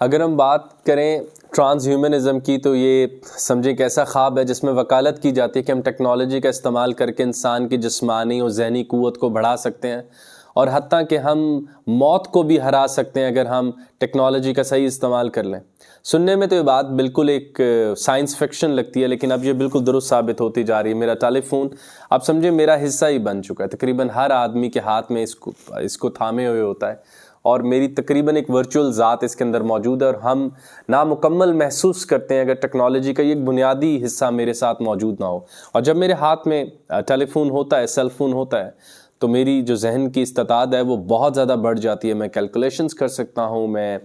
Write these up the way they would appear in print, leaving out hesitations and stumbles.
अगर हम बात करें ट्रांसह्यूमनिज़म की तो ये समझें एक ऐसा ख्वाब है जिसमें वकालत की जाती है कि हम टेक्नोलॉजी का इस्तेमाल करके इंसान की जिस्मानी और जहनी क़ुव्वत को बढ़ा सकते हैं और हत्ता कि हम मौत को भी हरा सकते हैं अगर हम टेक्नोलॉजी का सही इस्तेमाल कर लें। सुनने में तो ये बात बिल्कुल एक साइंस फिक्शन लगती है, लेकिन अब ये बिल्कुल दुरुस्त साबित होती जा रही है। मेरा टेलीफोन आप समझे मेरा हिस्सा ही बन चुका है। तकरीबन हर आदमी के हाथ में इसको थामे हुए होता है और मेरी तकरीबन एक वर्चुअल ज़ात इसके अंदर मौजूद है और हम नामुकम्मल महसूस करते हैं अगर टेक्नोलॉजी का एक बुनियादी हिस्सा मेरे साथ मौजूद ना हो। और जब मेरे हाथ में टेलीफोन होता है, सेल फ़ोन होता है, तो मेरी जो जहन की इस्तात है वो बहुत ज़्यादा बढ़ जाती है। मैं कैलकुलेशंस कर सकता हूँ, मैं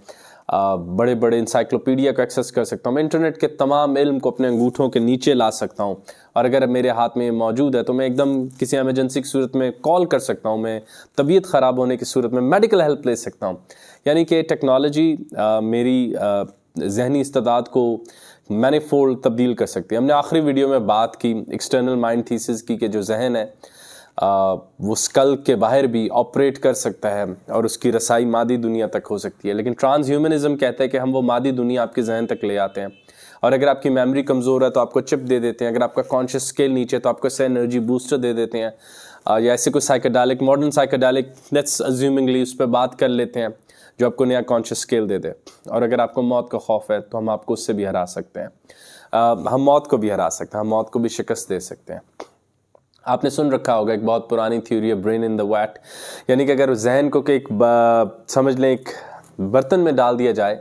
बड़े बड़े इंसाइक्लोपीडिया को एक्सेस कर सकता हूँ, मैं इंटरनेट के तमाम इल्म को अपने अंगूठों के नीचे ला सकता हूँ। और अगर मेरे हाथ में मौजूद है तो मैं एकदम किसी एमरजेंसी की सूरत में कॉल कर सकता हूँ, मैं तबीयत ख़राब होने की सूरत में मेडिकल हेल्प ले सकता हूँ। यानी कि टेक्नोलॉजी मेरी जहनी इस्तात को मैनीफोल्ड तब्दील कर सकती है। हमने आखिरी वीडियो में बात की एक्सटर्नल माइंड थीसिस की कि जो जहन है वो स्कल के बाहर भी ऑपरेट कर सकता है और उसकी रसाई मादी दुनिया तक हो सकती है। लेकिन ट्रांसह्यूमनिज़म कहता है कि हम वो मादी दुनिया आपके जहन तक ले आते हैं। और अगर आपकी मेमोरी कमज़ोर है तो आपको चिप दे देते हैं, अगर आपका कॉन्शियस स्केल नीचे तो आपको से एनर्जी बूस्टर दे देते हैं, या ऐसे कोई psychedelic modern psychedelic let's assumingly उस पर बात कर लेते हैं जो आपको नया कॉन्शियस स्केल दे दे। और अगर आपको मौत का खौफ है तो हम आपको उससे भी हरा सकते हैं, हम मौत को भी हरा सकते हैं, हम मौत को भी शिकस्त दे सकते हैं। आपने सुन रखा होगा एक बहुत पुरानी थ्योरी है ब्रेन इन द वैट, यानी कि अगर जहन को एक समझ लें एक बर्तन में डाल दिया जाए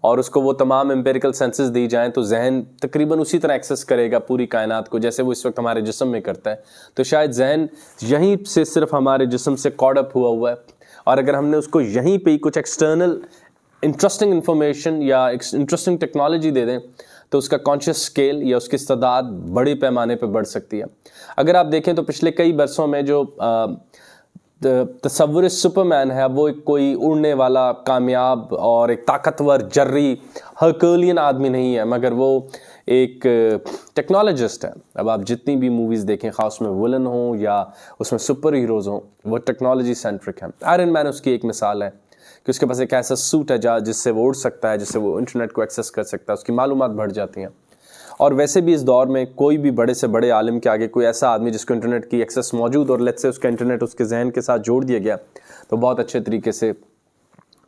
और उसको वो तमाम एम्पेरिकल सेंसेस दी जाएं तो जहन तकरीबन उसी तरह एक्सेस करेगा पूरी कायनात को जैसे वो इस वक्त हमारे जिस्म में करता है। तो शायद जहन यहीं से सिर्फ हमारे जिस्म से कॉर्ड अप हुआ है और अगर हमने उसको यहीं पे ही कुछ एक्सटर्नल इंटरेस्टिंग इंफॉर्मेशन या इंटरेस्टिंग टेक्नोलॉजी दे दें तो उसका कॉन्शियस स्केल या उसकी इस्तात बड़े पैमाने पर बढ़ सकती है। अगर आप देखें तो पिछले कई बरसों में जो तस्वुर सुपरमैन है वो एक कोई उड़ने वाला कामयाब और एक ताकतवर जर्री हरकुलियन आदमी नहीं है, मगर वो एक टेक्नोलॉजिस्ट है। अब आप जितनी भी मूवीज़ देखें, खास में विलन हो या उसमें सुपर हीरोज़ हों, वो टेक्नोलॉजी सेंट्रिक है। आयरन मैन उसकी एक मिसाल है कि उसके पास एक ऐसा सूट है जिससे वो उड़ सकता है, जिससे वो इंटरनेट को एक्सेस कर सकता है, उसकी मालूमात बढ़ जाती हैं। और वैसे भी इस दौर में कोई भी बड़े से बड़े आलिम के आगे कोई ऐसा आदमी जिसको इंटरनेट की एक्सेस मौजूद और लेट्स से उसका इंटरनेट उसके जहन के साथ जोड़ दिया गया तो बहुत अच्छे तरीके से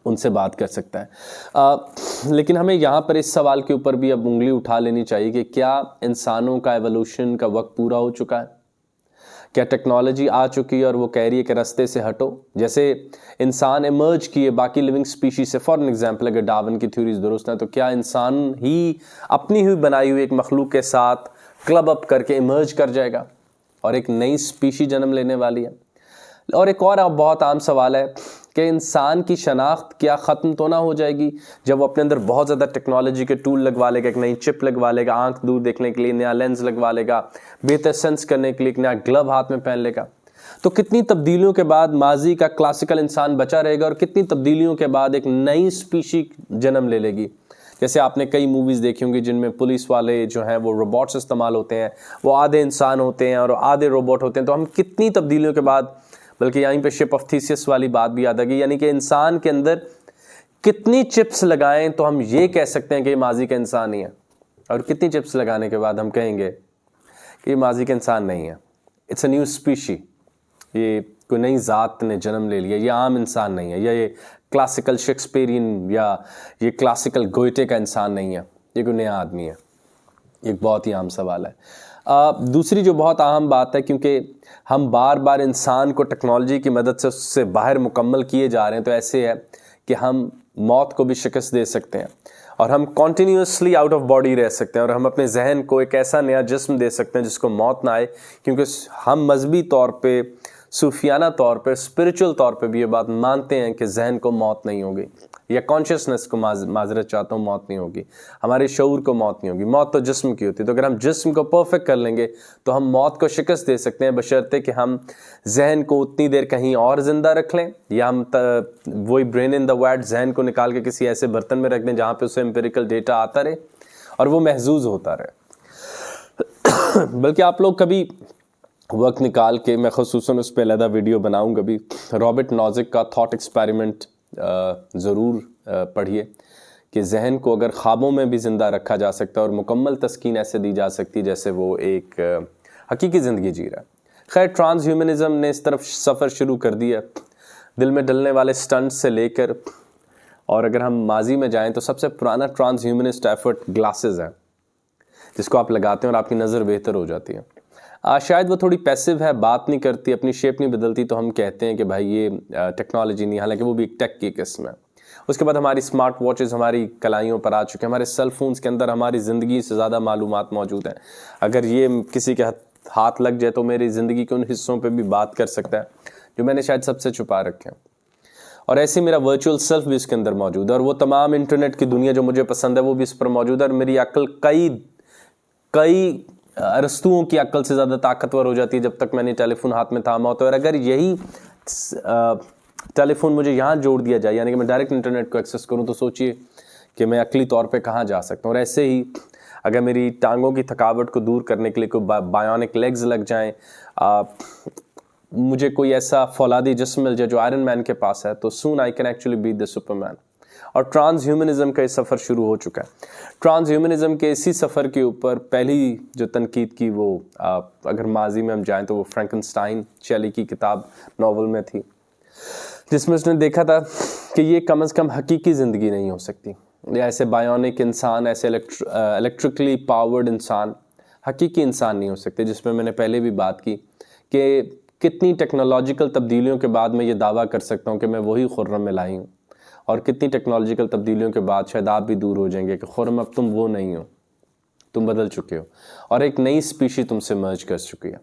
उनसे बात कर सकता है। लेकिन हमें यहाँ पर इस सवाल के ऊपर भी अब उंगली उठा लेनी चाहिए कि क्या इंसानों का एवोल्यूशन का वक्त पूरा हो चुका है? क्या टेक्नोलॉजी आ चुकी है और वो कह रही है कि रास्ते से हटो? जैसे इंसान इमर्ज किए बाकी लिविंग स्पीशीज से, फॉर एग्जांपल अगर डार्विन की थ्योरीज दुरुस्त हैं तो क्या इंसान ही अपनी हुई बनाई हुई एक मखलूक के साथ क्लब अप करके इमर्ज कर जाएगा और एक नई स्पीशी जन्म लेने वाली है? और एक और बहुत आम सवाल है कि इंसान की शनाख्त क्या ख़त्म तो ना हो जाएगी जब वो अपने अंदर बहुत ज़्यादा टेक्नोलॉजी के टूल लगवा लेगा, एक नई चिप लगवा लेगा, आंख दूर देखने के लिए नया लेंस लगवा लेगा, बेहतर सेंस करने के लिए एक नया ग्लव हाथ में पहन लेगा? तो कितनी तब्दीलियों के बाद माजी का क्लासिकल इंसान बचा रहेगा और कितनी तब्दीलियों के बाद एक नई स्पीशी जन्म ले लेगी? जैसे आपने कई मूवीज़ देखी होंगी जिनमें पुलिस वाले जो हैं वो रोबोट्स इस्तेमाल होते हैं, वो आधे इंसान होते हैं और आधे रोबोट होते हैं। तो हम कितनी तब्दीलियों के बाद, बल्कि यहीं पे शिप ऑफ थीसिस वाली बात भी याद आ गई, यानी कि इंसान के अंदर कितनी चिप्स लगाएं तो हम ये कह सकते हैं कि ये माजी का इंसान ही है, और कितनी चिप्स लगाने के बाद हम कहेंगे कि ये माजी का इंसान नहीं है, इट्स अ न्यू स्पीशी, ये कोई नई ज़ात ने जन्म ले लिया, ये आम इंसान नहीं है, या ये क्लासिकल शेक्सपियरियन या ये क्लासिकल गोयटे का इंसान नहीं है, ये कोई नया आदमी है। एक बहुत ही आम सवाल है। दूसरी जो बहुत अहम बात है, क्योंकि हम बार बार इंसान को टेक्नोलॉजी की मदद से उससे बाहर मुकम्मल किए जा रहे हैं, तो ऐसे है कि हम मौत को भी शिकस्त दे सकते हैं और हम कॉन्टीन्यूसली आउट ऑफ बॉडी रह सकते हैं और हम अपने जहन को एक ऐसा नया जिस्म दे सकते हैं जिसको मौत ना आए, क्योंकि हम मजहबी तौर पे, सूफियाना तौर पे, स्पिरिचुअल तौर पे भी ये बात मानते हैं कि जहन को मौत नहीं होगी, या कॉन्शियसनेस को माजरत चाहता हूँ, मौत नहीं होगी, हमारे शऊर को मौत नहीं होगी। मौत तो जिस्म की होती है। तो अगर हम जिस्म को परफेक्ट कर लेंगे तो हम मौत को शिकस्त दे सकते हैं, बशर्ते कि हम जहन को उतनी देर कहीं और ज़िंदा रख लें, या हम वही ब्रेन इन द वैट जहन को निकाल के किसी ऐसे बर्तन में रख दें जहाँ पर उसे एम्पेरिकल डेटा आता रहे और वो महजूज होता रहे। बल्कि आप लोग कभी वक्त निकाल के, मैं ख़ुसूसन उस पर अलहदा वीडियो बनाऊँ कभी, रॉबर्ट नॉजिक का थॉट एक्सपेरिमेंट ज़रूर पढ़िए कि जहन को अगर ख्वाबों में भी ज़िंदा रखा जा सकता है और मुकम्मल तस्कीन ऐसे दी जा सकती है जैसे वो एक हकीकी ज़िंदगी जी रहा है। खैर, ट्रांस ह्यूमनिज़म ने इस तरफ सफ़र शुरू कर दिया, दिल में डलने वाले स्टंट से लेकर, और अगर हम माजी में जाएं तो सबसे पुराना ट्रांस ह्यूमनिस्ट एफर्ट ग्लासेस है, जिसको आप लगाते हैं और आपकी नज़र बेहतर हो जाती है। शायद वो थोड़ी पैसिव है, बात नहीं करती, अपनी शेप नहीं बदलती, तो हम कहते हैं कि भाई ये टेक्नोलॉजी नहीं, हालांकि वो भी एक टेक की किस्म है। उसके बाद हमारी स्मार्ट वॉचेस हमारी कलाइयों पर आ चुके हैं, हमारे सेल फोन्स के अंदर हमारी ज़िंदगी से ज़्यादा मालूमात मौजूद हैं। अगर ये किसी के हाथ लग जाए तो मेरी ज़िंदगी के उन हिस्सों पे भी बात कर सकता है जो मैंने शायद सबसे छुपा रखे हैं। और ऐसे मेरा वर्चुअल सेल्फ भी इसके अंदर मौजूद है, और वो तमाम इंटरनेट की दुनिया जो मुझे पसंद है वो भी इस पर मौजूद है। और मेरी अक्ल कई अरस्तुओं की अक्ल से ज़्यादा ताकतवर हो जाती है जब तक मैंने टेलीफोन हाथ में थामा होता है। और अगर यही टेलीफोन मुझे यहाँ जोड़ दिया जाए, यानी कि मैं डायरेक्ट इंटरनेट को एक्सेस करूँ, तो सोचिए कि मैं अकली तौर पे कहाँ जा सकता हूँ। और ऐसे ही अगर मेरी टांगों की थकावट को दूर करने के लिए कोई बायोनिक लेग्स लग जाएं, मुझे कोई ऐसा फौलादी जिस्म मिल जाए जो आयरन मैन के पास है, तो soon I can actually be the superman. और ट्रांस ह्यूमनिज़म का ये सफ़र शुरू हो चुका है। ट्रांस ह्यूमनिज़म के इसी सफ़र के ऊपर पहली जो तनकीद की वो अगर माजी में हम जाएं तो वो फ्रैंकनस्टाइन शेली की किताब नॉवल में थी, जिसमें उसने देखा था कि ये कम से कम हकीकी ज़िंदगी नहीं हो सकती। ऐसे बायोनिक इंसान, ऐसे इलेक्ट्रिकली पावर्ड इंसान हकीकी इंसान नहीं हो सकते, जिसमें मैंने पहले भी बात की कि कितनी टेक्नोलॉजिकल तब्दीलियों के बाद मैं ये दावा कर सकता हूँ कि मैं वही खुर्रम में लाई हूँ, और कितनी टेक्नोलॉजिकल तब्दीलियों के बाद शायद आप भी दूर हो जाएंगे कि खुर्रम अब तुम वो नहीं हो, तुम बदल चुके हो और एक नई स्पीशी तुमसे मर्ज कर चुकी है।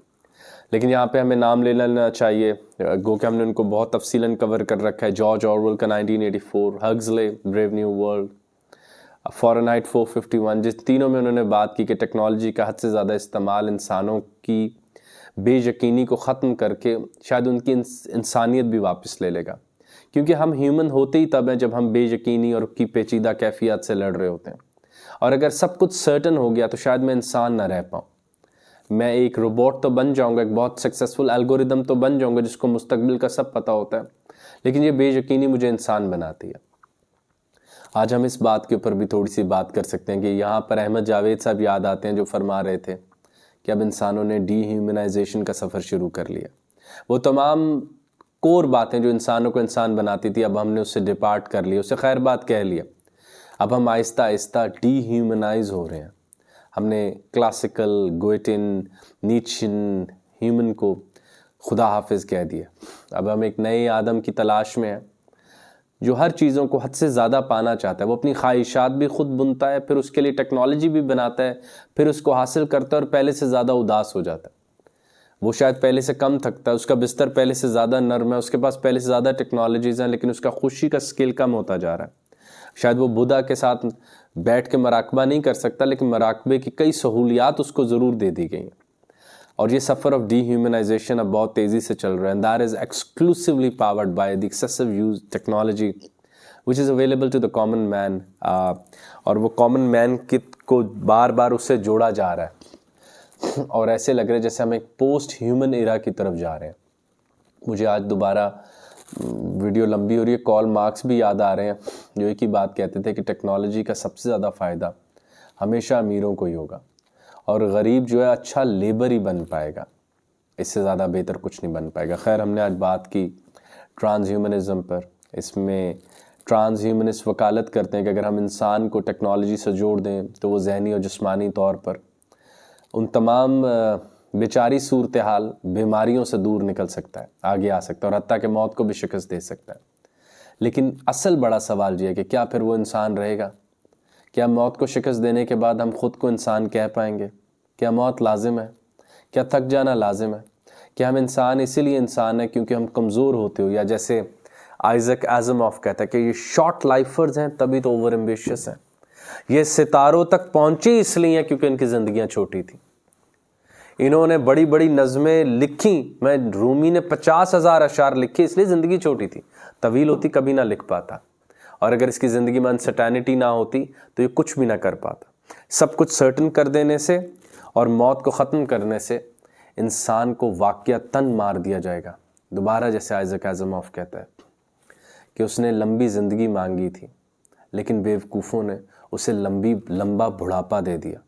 लेकिन यहाँ पे हमें नाम ले लेना चाहिए, गो कि हमने उनको बहुत तफसीलन कवर कर रखा है। जॉर्ज ऑरवेल का 1984, हग्सले ब्रेव न्यू वर्ल्ड, फ़ारेनहाइट 451, जिस तीनों में उन्होंने बात की कि टेक्नोलॉजी का हद से ज़्यादा इस्तेमाल इंसानों की बेयकीनी को ख़त्म करके शायद उनकी इंसानियत भी वापस ले लेगा, क्योंकि हम ह्यूमन होते ही तब हैं जब हम बेयकीनी और की पेचीदा कैफियत से लड़ रहे होते हैं। और अगर सब कुछ सर्टन हो गया तो शायद मैं इंसान ना रह पाऊँ, मैं एक रोबोट तो बन जाऊंगा, एक बहुत सक्सेसफुल एल्गोरिदम तो बन जाऊंगा जिसको मुस्तकबिल का सब पता होता है, लेकिन ये बेयकीनी मुझे इंसान बनाती है। आज हम इस बात के ऊपर भी थोड़ी सी बात कर सकते हैं कि यहाँ पर अहमद जावेद साहब याद आते हैं जो फरमा रहे थे कि अब इंसानों ने डीह्यूमनाइजेशन का सफ़र शुरू कर लिया। वो तमाम कोर बातें जो इंसानों को इंसान बनाती थी, अब हमने उससे डिपार्ट कर लिया, उससे खैर बात कह लिया। अब हम आहिस्ता आहिस्ता डीह्यूमनाइज हो रहे हैं। हमने क्लासिकल, गोएटिन, नीचन ह्यूमन को खुदा हाफिज कह दिया। अब हम एक नए आदम की तलाश में हैं जो हर चीज़ों को हद से ज़्यादा पाना चाहता है। वो अपनी ख्वाहिशात भी खुद बुनता है, फिर उसके लिए टेक्नोलॉजी भी बनाता है, फिर उसको हासिल करता है और पहले से ज़्यादा उदास हो जाता है। वो शायद पहले से कम थकता है, उसका बिस्तर पहले से ज़्यादा नर्म है, उसके पास पहले से ज़्यादा टेक्नोलॉजीज़ हैं, लेकिन उसका खुशी का स्केल कम होता जा रहा है। शायद वो बुद्धा के साथ बैठ के मराकबा नहीं कर सकता, लेकिन मराकबे की कई सहूलियात उसको ज़रूर दे दी गई हैं। और ये सफ़र ऑफ डीह्यूमनाइजेशन अब बहुत तेज़ी से चल रहा है, and that is exclusively powered by the excessive use technology which is available to the common man. और वो कॉमन मैन को बार बार उससे जोड़ा जा रहा है, और ऐसे लग रहा है जैसे हम एक पोस्ट ह्यूमन एरा की तरफ जा रहे हैं। मुझे आज दोबारा वीडियो लंबी हो रही है, कॉल मार्क्स भी याद आ रहे हैं जो एक ही बात कहते थे कि टेक्नोलॉजी का सबसे ज़्यादा फ़ायदा हमेशा अमीरों को ही होगा, और गरीब जो है अच्छा लेबर ही बन पाएगा, इससे ज़्यादा बेहतर कुछ नहीं बन पाएगा। खैर, हमने आज बात की ट्रांस ह्यूमनिज़म पर। इसमें ट्रांस ह्यूमनिस्ट वकालत करते हैं कि अगर हम इंसान को टेक्नोलॉजी से जोड़ दें तो वो जहनी और जिस्मानी तौर पर उन तमाम बेचारी सूरत हाल बीमारियों से दूर निकल सकता है, आगे आ सकता है, और हत्ता के मौत को भी शिकस्त दे सकता है। लेकिन असल बड़ा सवाल ये है कि क्या फिर वो इंसान रहेगा? क्या मौत को शिकस्त देने के बाद हम खुद को इंसान कह पाएंगे? क्या मौत लाजिम है? क्या थक जाना लाजिम है? क्या हम इंसान इसीलिए इंसान है क्योंकि हम कमज़ोर होते हो, या जैसे आइजक आज़मॉफ कहता है कि ये शॉर्ट लाइफर्स हैं तभी तो ओवर एम्बिशियस हैं, ये सितारों तक पहुंचे इसलिए हैं क्योंकि इनकी ज़िंदगियां छोटी थी, इन्होंने बड़ी बड़ी नज़में लिखी। मैं रूमी ने 50,000 अशार लिखे इसलिए ज़िंदगी छोटी थी, तवील होती कभी ना लिख पाता, और अगर इसकी ज़िंदगी में अनसर्टेनिटी ना होती तो ये कुछ भी ना कर पाता। सब कुछ सर्टन कर देने से और मौत को ख़त्म करने से इंसान को वाक़ियतन मार दिया जाएगा। दोबारा जैसे आइजक आज़मॉफ कहता है कि उसने लंबी ज़िंदगी मांगी थी, लेकिन बेवकूफ़ों ने उसे लंबा बुढ़ापा दे दिया।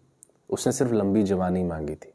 उसने सिर्फ लंबी जवानी मांगी थी।